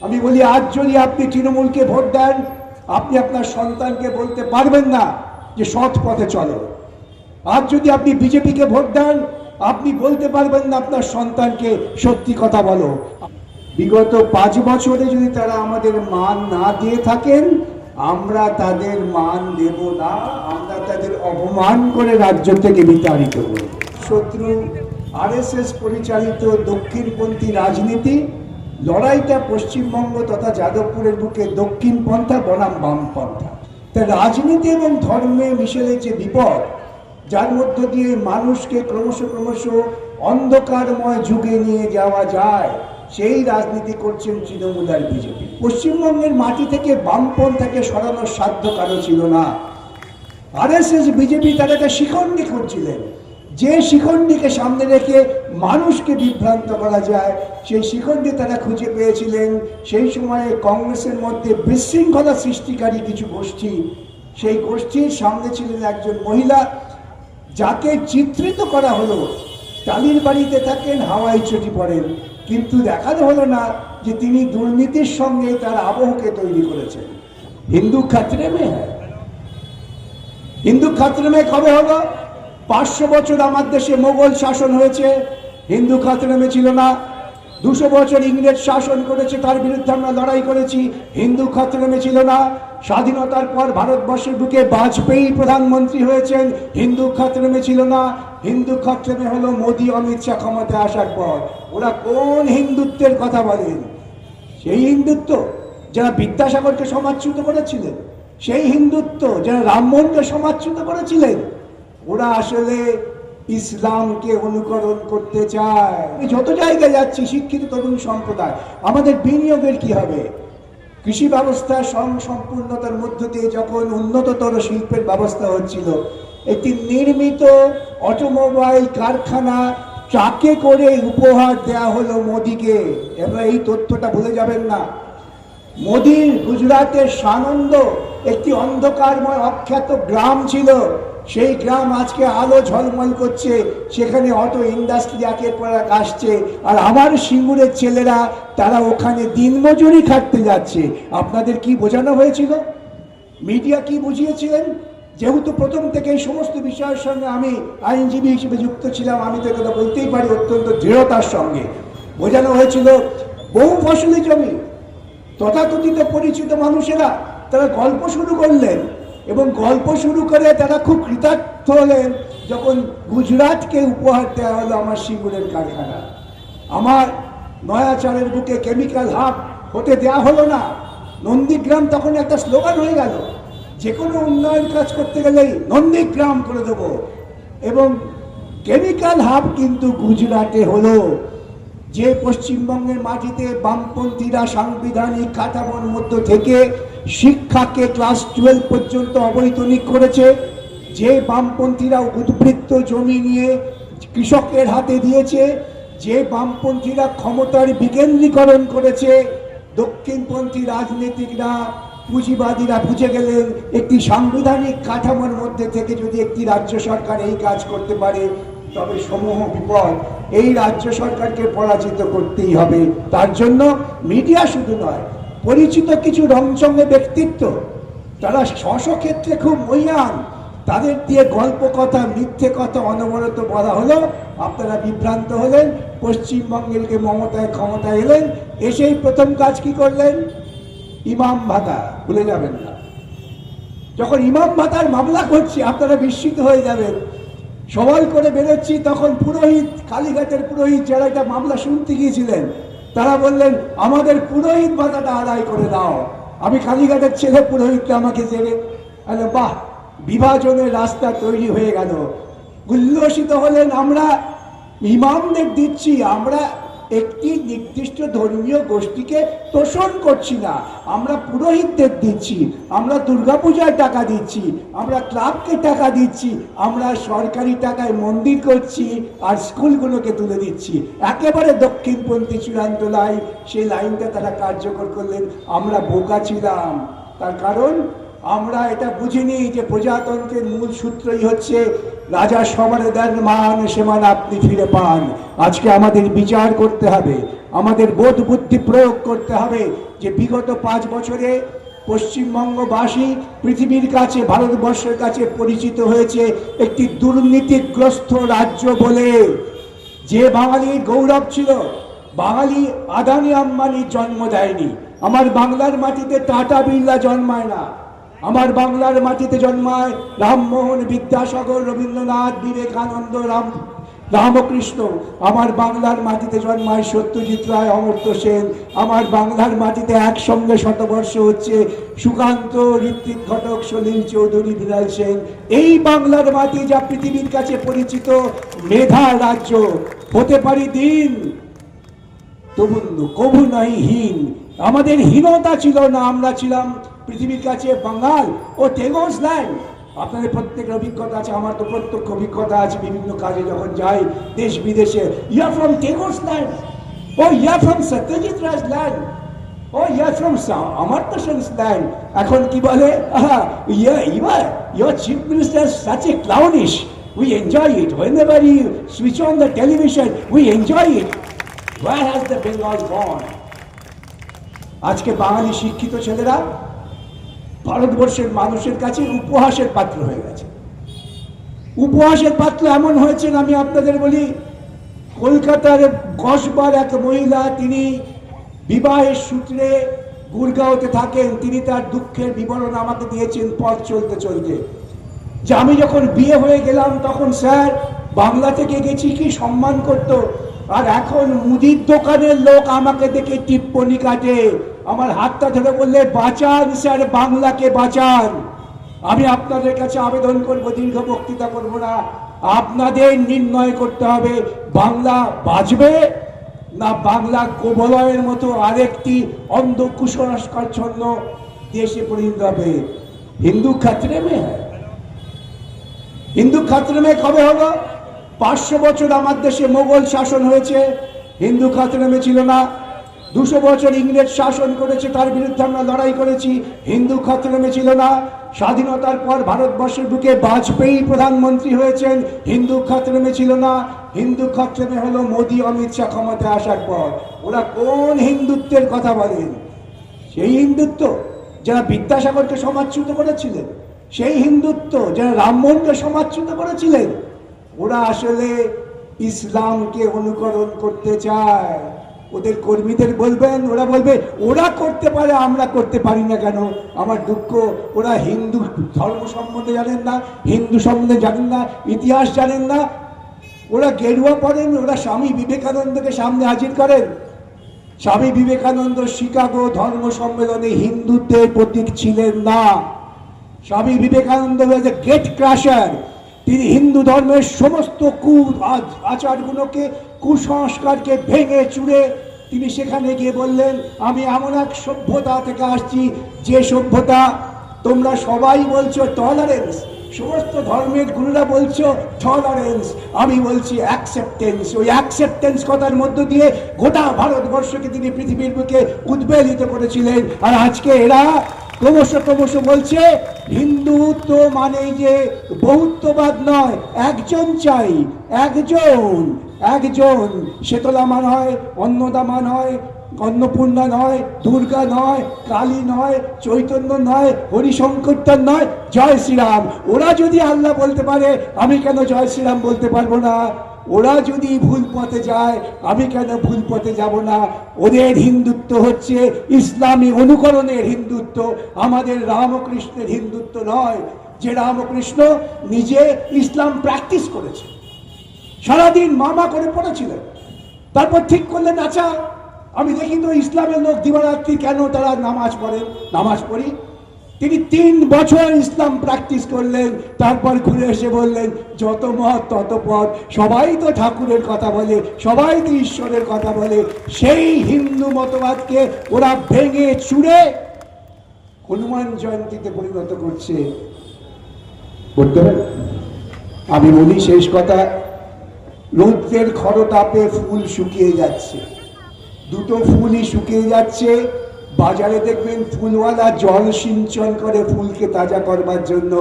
আমি বলি, আজ যদি আপনি তৃণমূলকে ভোট দেন, আপনি আপনার সন্তানকে বলতে পারবেন না যে সৎ পথে চলো। আজ যদি আপনি বিজেপিকে ভোট দেন, আপনি বলতে পারবেন না আপনার সন্তানকে সত্যি কথা বলো। বিগত 5 বছরে যদি তারা আমাদের মান না দিয়ে থাকেন, আমরা তাদের মান দেব না, আমরা তাদের অপমান করে রাজ্য থেকে বিতাড়িত করব। শত্রু আরএসএস পরিচালিত দক্ষিণপন্থী রাজনীতি, লড়াইটা পশ্চিমবঙ্গ তথা যাদবপুরের বুকে দক্ষিণপন্থা বনাম বামপন্থা। তা রাজনীতি এবং ধর্মে মিশেলে যে বিপদ, যার মধ্য দিয়ে মানুষকে ক্রমশ অন্ধকারময় যুগে নিয়ে যাওয়া যায়, সেই রাজনীতি করছেন তৃণমূল আর বিজেপি। পশ্চিমবঙ্গের মাটি থেকে বামপন্থাকে সরানোর সাধ্য কারো ছিল না। আরএসএস বিজেপি তারা একটা শিখণ্ডী করছিলেন, যে শিখণ্ডীকে সামনে রেখে মানুষকে বিভ্রান্ত করা যায়, সেই শিখণ্ডী তারা খুঁজে পেয়েছিলেন। সেই সময়ে কংগ্রেসের মধ্যে বিশৃঙ্খলা সৃষ্টিকারী কিছু গোষ্ঠী, সেই গোষ্ঠীর সামনে ছিলেন একজন মহিলা, যাকে চিত্রিত করা হলো টালির বাড়িতে থাকেন, হাওয়াই চটি পড়েন, কিন্তু দেখানো হলো না যে তিনি দুর্নীতির সঙ্গে তার আবহকে তৈরি করেছেন। হিন্দু খাতরে মে হ্যায়। হিন্দু খাতরে মে কবে হলো? 500 বছর আমার দেশে মোগল শাসন হয়েছে, হিন্দু খাতরে মে ছিল না। 200 বছর ইংরেজ শাসন করেছে, তার বিরুদ্ধে আমরা লড়াই করেছি, হিন্দু খাতরে মে ছিল না। স্বাধীনতার পর ভারতবর্ষের বুকে বাজপেয়ী প্রধানমন্ত্রী হয়েছেন, হিন্দু খাতরে মে ছিল না। হিন্দু খাতরে মে হলো মোদী অমিত শাহ ক্ষমতায় আসার পর। ওরা কোন হিন্দুত্বের কথা বলেন? সেই হিন্দুত্ব যারা বিদ্যাসাগরকে সমাজচ্যুত করেছিলেন, সেই হিন্দুত্ব যারা রামমোহনকে সমাজচ্যুত করেছিলেন। ওরা আসলে ইসলামকে অনুকরণ করতে চায়। যত জায়গায় যাচ্ছি, শিক্ষিত তরুণ সম্প্রদায়, আমাদের বিনিয়োগের কি হবে? কৃষি ব্যবস্থা সম্পূর্ণতার মধ্য দিয়ে যখন উন্নততর শিল্পের ব্যবস্থা হচ্ছিল, একটি নির্মিত অটোমোবাইল কারখানা ট্রাকে করে উপহার দেয়া হলো মোদিকে। এবার এই তথ্যটা ভুলে যাবেন না। মোদির গুজরাটের সানন্দ একটি অন্ধকারময় অখ্যাত গ্রাম ছিল, সেই গ্রাম আজকে আলো ঝলমল করছে, সেখানে অটো ইন্ডাস্ট্রি একের পর এক আসছে, আর আমার সিঙ্গুরের ছেলেরা তারা ওখানে দিনমজুরি খাটতে যাচ্ছে। আপনাদের কি বোঝানো হয়েছিল? মিডিয়া কি বুঝিয়েছিলেন? যেহেতু প্রথম থেকে এই সমস্ত বিষয়ের সঙ্গে আমি আইনজীবী হিসেবে যুক্ত ছিলাম, আমি তো কথা বলতেই পারি অত্যন্ত দৃঢ়তার সঙ্গে। বোঝানো হয়েছিল বহু ফসলি জমি, তথাকথিত পরিচিত মানুষেরা তারা গল্প শুরু করলেন, এবং গল্প শুরু করে তারা খুব কৃতার্থ হলেন যখন গুজরাটকে উপহার দেওয়া হলো আমার সিঙ্গুরের কারখানা। আমার নয়াচারের বুকে কেমিক্যাল হাব হতে দেওয়া হলো না। নন্দীগ্রাম তখন একটা স্লোগান হয়ে গেল, যে কোনো উন্নয়ন কাজ করতে গেলেই নন্দীগ্রাম করে দেবো। এবং কেমিক্যাল হাব কিন্তু গুজরাটে হলো। যে পশ্চিমবঙ্গের মাটিতে বামপন্থীরা সাংবিধানিক কাঠামোর মধ্য থেকে শিক্ষাকে ক্লাস 12 পর্যন্ত অবৈতনিক করেছে, যে বামপন্থীরা উদ্বৃত্ত জমি নিয়ে কৃষকের হাতে দিয়েছে, যে বামপন্থীরা ক্ষমতার বিকেন্দ্রীকরণ করেছে, দক্ষিণপন্থী রাজনীতিকরা পুঁজিবাদীরা বুঝে গেলেন একটি সাংবিধানিক কাঠামোর মধ্যে থেকে যদি একটি রাজ্য সরকার এই কাজ করতে পারে, তবে সমূহ বিপদ এই রাজ্য সরকারকে পরাজিত করতেই হবে। তার জন্য মিডিয়া শুধু নয়, পরিচিত কিছু রংচঙ্গে ব্যক্তিত্ব, তারা স্বক্ষেত্রে খুব মহিয়ান, তাদের দিয়ে গল্প কথা, মিথ্যে কথা অনবরত বলা হলো। আপনারা বিভ্রান্ত হলেন। পশ্চিমবঙ্গের মমতায় ক্ষমতায় এলেন, এসেই প্রথম কাজ কি করলেন? ইমাম ভাতা। ভুলে যাবেন না, যখন ইমাম ভাতার মামলা করছি আপনারা বিস্মিত হয়ে যাবেন। সবাই করে বেরোচ্ছি, তখন পুরোহিত, কালীঘাটের পুরোহিত যারা এটা মামলা শুনতে গিয়েছিলেন, তারা বললেন আমাদের পুরোহিত ভাতাটা আদায় করে দাও। আমি কালীঘাটের ছেলে, পুরোহিতটা আমাকে দেবে। বাহ, বিভাজনের রাস্তা তৈরি হয়ে গেল। উল্লসিত হলেন, আমরা ইমামদের দিচ্ছি, আমরা একটি নির্দিষ্ট ধর্মীয় গোষ্ঠীকে তোষণ করছি না, আমরা পুরোহিতদের দিচ্ছি, আমরা দুর্গাপূজায় টাকা দিচ্ছি, আমরা ক্লাবকে টাকা দিচ্ছি, আমরা সরকারি টাকায় মন্দির করছি আর স্কুলগুলোকে তুলে দিচ্ছি। একেবারে দক্ষিণপন্থী চূড়ান্ত লাইন, সেই লাইনটা তারা কার্যকর করলেন। আমরা বোকা ছিলাম, তার কারণ আমরা এটা বুঝিনি যে প্রজাতন্ত্রের মূল সূত্রই হচ্ছে রাজা সমানে দেন মান, সমান আপনি ফিরে পান। আজকে আমাদের বিচার করতে হবে, আমাদের বোধ বুদ্ধি প্রয়োগ করতে হবে যে বিগত 5 বছরে পশ্চিমবঙ্গবাসী পৃথিবীর কাছে, ভারতবর্ষের কাছে পরিচিত হয়েছে একটি দুর্নীতিগ্রস্ত রাজ্য বলে। যে বাঙালির গৌরব ছিল, বাঙালি আদানি আম্বানি জন্ম দেয়নি। আমার বাংলার মাটিতে টাটা বিড়লা জন্মায় না, আমার বাংলার মাটিতে জন্মায় রামমোহন, বিদ্যাসাগর, রবীন্দ্রনাথ, বিবেকানন্দ, রামকৃষ্ণ। আমার বাংলার মাটিতে জন্মায় সত্যজিৎ রায়, অমর্ত্য সেন। আমার বাংলার মাটিতে একসঙ্গে শতবর্ষ হচ্ছে সুকান্ত, ঋত্বিক ঘটক, সলিল চৌধুরী, বিরাল সেন। এই বাংলার মাটি যা পৃথিবীর কাছে পরিচিত মেধা রাজ্য, হতে পারি দিন তবু কবু নাই হীন। আমাদের হীনতা ছিল না, আমরা ছিলাম পৃথিবীর কাছে বাঙাল ও টেগোস ল্যান্ড। আপনাদের প্রত্যেকের অভিজ্ঞতা আছে, আমার তো প্রত্যক্ষ অভিজ্ঞতা আছে বিভিন্ন কাজে যখন যাই দেশ বিদেশে। You are from Tagore's land, ও you are from Satyajit Ray's land, ও you are from Amartya Sen's land. এখন কি বলে, your chief minister is such a clownish, we enjoy it whenever you switch on the television, we enjoy it. Where has the Bengal gone? আজকে বাঙালি শিক্ষিত ছেলেরা ভারতবর্ষের মানুষের কাছে উপহাসের পাত্র হয়ে গেছে। উপহাসের পাত্র এমন হয়েছেন, আমি আপনাদের বলি, কলকাতার কসবার এক মহিলা, তিনি বিবাহের সূত্রে গুরগাঁওতে থাকেন। তিনি তার দুঃখের বিবরণ আমাকে দিয়েছেন পথ চলতে চলতে, যে আমি যখন বিয়ে হয়ে গেলাম তখন স্যার বাংলা থেকে গেছি কি সম্মান করতো, আর এখন মুদির দোকানের লোক আমাকে দেখে টিপ্পনি কাটে। আমার হাতটা ধরে বললে, বাঁচান স্যার, বাংলাকে বাঁচান। আমি আপনাদের কাছে আবেদন করব, দীর্ঘ বক্তৃতা করব না, আপনাদের নির্ণয় করতে হবে বাংলা বাঁচবে না বাংলা গোবলয়ের মতো আরেকটি অন্ধ কুসংস্কারচ্ছন্ন দেশে পরিণত হবে। হিন্দু খাতরে মে হ্যায়, হিন্দু খাতরে মে কবে হলো? 500 বছর আমার দেশে মোগল শাসন হয়েছে, হিন্দু খাতরে মে ছিল না। 200 বছর ইংরেজ শাসন করেছে, তার বিরুদ্ধে আমরা লড়াই করেছি, হিন্দু খাতরে মে ছিল না। স্বাধীনতার পর ভারতবর্ষের বুকে বাজপেয়ী প্রধানমন্ত্রী হয়েছেন, হিন্দু খাতরে মে ছিল না। হিন্দু খাতরে মে হলো মোদী, অমিত শাহ ক্ষমতায় আসার পর। ওরা কোন হিন্দুত্বের কথা বলেন? সেই হিন্দুত্ব যারা বিদ্যাসাগরকে সমাজচ্যুত করেছিলেন, সেই হিন্দুত্ব যারা রামমোহনকে সমাজচ্যুত করেছিলেন। ওরা আসলে ইসলামকে অনুকরণ করতে চায়। ওদের কর্মীদের বলবেন, ওরা বলবে ওরা করতে পারে, আমরা করতে পারি না কেন? আমার দুঃখ, ওরা হিন্দু ধর্ম সম্বন্ধে জানেন না, হিন্দু সম্বন্ধে জানেন না, ইতিহাস জানেন না। ওরা গেরুয়া পড়েন, ওরা স্বামী বিবেকানন্দকে সামনে হাজির করেন। স্বামী বিবেকানন্দ শিকাগো ধর্ম সম্মেলনে হিন্দুত্বের প্রতীক ছিলেন না। স্বামী বিবেকানন্দ ওয়াজ এ গেট ক্রাশার। তিনি হিন্দু ধর্মের সমস্ত আচারগুলোকে, কুসংস্কারকে ভেঙে চুড়ে তিনি সেখানে গিয়ে বললেন, আমি এমন এক সভ্যতা থেকে আসছি যে সভ্যতা তোমরা সবাই বলছো টলারেন্স, সমস্ত ধর্মের গুরুরা বলছো টলারেন্স, আমি বলছি অ্যাকসেপ্টেন্স। ওই অ্যাকসেপ্টেন্স কথার মধ্য দিয়ে গোটা ভারতবর্ষকে তিনি পৃথিবীর বুকে উদ্বেলিত করেছিলেন। আর আজকে এরা ক্রমশ বলছে হিন্দুত্ব মানে যে বহুত্ববাদ নয়, একজন চাই, একজন। শীতলা মা নয়, অন্নদা মা নয়, অন্নপূর্ণা নয়, দুর্গা নয়, কালী নয়, চৈতন্য নয়, হরিশঙ্করটার নয়, জয় শ্রীরাম। ওরা যদি আল্লাহ বলতে পারে, আমি কেন জয় শ্রীরাম বলতে পারবো না? ওরা যদি ভুল পথে যায়, আমি কেন ভুল পথে যাব না? ওদের হিন্দুত্ব হচ্ছে ইসলামী অনুকরণের হিন্দুত্ব, আমাদের রামকৃষ্ণের হিন্দুত্ব নয়। যে রামকৃষ্ণ নিজে ইসলাম প্র্যাকটিস করেছে, সারাদিন মামা করে পড়েছিলেন, তারপর ঠিক করলেন আচ্ছা আমি দেখি তো ইসলামের লোক দিবারাত্রি কেন তারা নামাজ পড়েন। নামাজ পড়ি। তিনি 3 বছর ইসলাম প্র্যাকটিস করলেন, তারপর ঘুরে এসে বললেন যত মত তত পথ, সবাই তো ঠাকুরের কথা বলে, সবাই তো ঈশ্বরের কথা বলে। সেই হিন্দু মতবাদকে ওরা ভেঙে চুড়ে হনুমান জয়ন্তীতে পরিণত করছে। বলতে পারেন? আমি বলি শেষ কথা, রৌদ্রের খরতাপে ফুল শুকিয়ে যাচ্ছে, দুটো ফুলই শুকিয়ে যাচ্ছে। বাজারে দেখবেন ফুলওয়ালা জল সিঞ্চন করে ফুলকে তাজা করবার জন্য,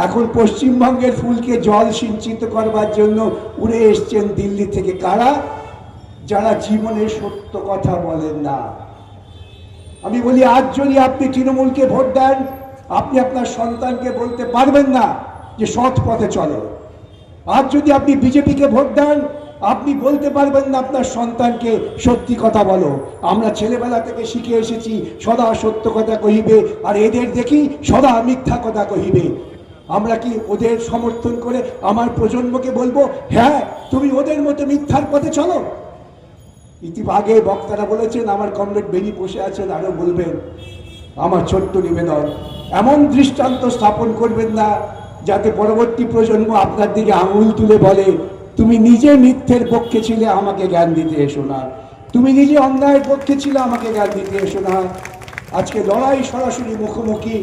এখন পশ্চিমবঙ্গের ফুলকে জল সিঞ্চিত করবার জন্য উড়ে এসছেন দিল্লি থেকে কারা? যারা জীবনে সত্য কথা বলেন না। আমি বলি, আজ যদি আপনি তৃণমূলকে ভোট দেন, আপনি আপনার সন্তানকে বলতে পারবেন না যে সৎ পথে চলো। আজ যদি আপনি বিজেপিকে ভোট দেন, আপনি বলতে পারবেন না আপনার সন্তানকে সত্যি কথা বলো। আমরা ছেলেবেলা থেকে শিখে এসেছি সদা সত্য কথা কহিবে, আর এদের দেখি সদা মিথ্যা কথা কহিবে। আমরা কি ওদের সমর্থন করে আমার প্রজন্মকে বলবো, হ্যাঁ তুমি ওদের মতো মিথ্যার পথে চলো? ইতিবাগে বক্তারা বলেছেন, আমার কমরেড বেনি বসে আছেন, আরো বলবেন। আমার ছোট্ট নিবেদন, এমন দৃষ্টান্ত স্থাপন করবেন না যাতে পরবর্তী প্রজন্ম আপনার দিকে আঙুল তুলে বলে, তুমি নিজে মিথ্যের পক্ষে ছিলে, আমাকে জ্ঞান দিতে এসো না। তুমি নিজে অন্যায়ের পক্ষে ছিলে, আমাকে জ্ঞান দিতে এসো না। আজকে লড়াই সরাসরি মুখোমুখি,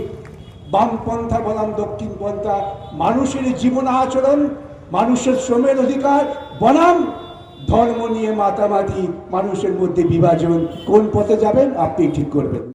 বামপন্থা বনাম দক্ষিণপন্থা, মানুষের জীবন আচরণ, মানুষের শ্রমের অধিকার বনাম ধর্ম নিয়ে মাতামাতি, মানুষের মধ্যে বিভাজন। কোন পথে যাবেন আপনি ঠিক করবেন।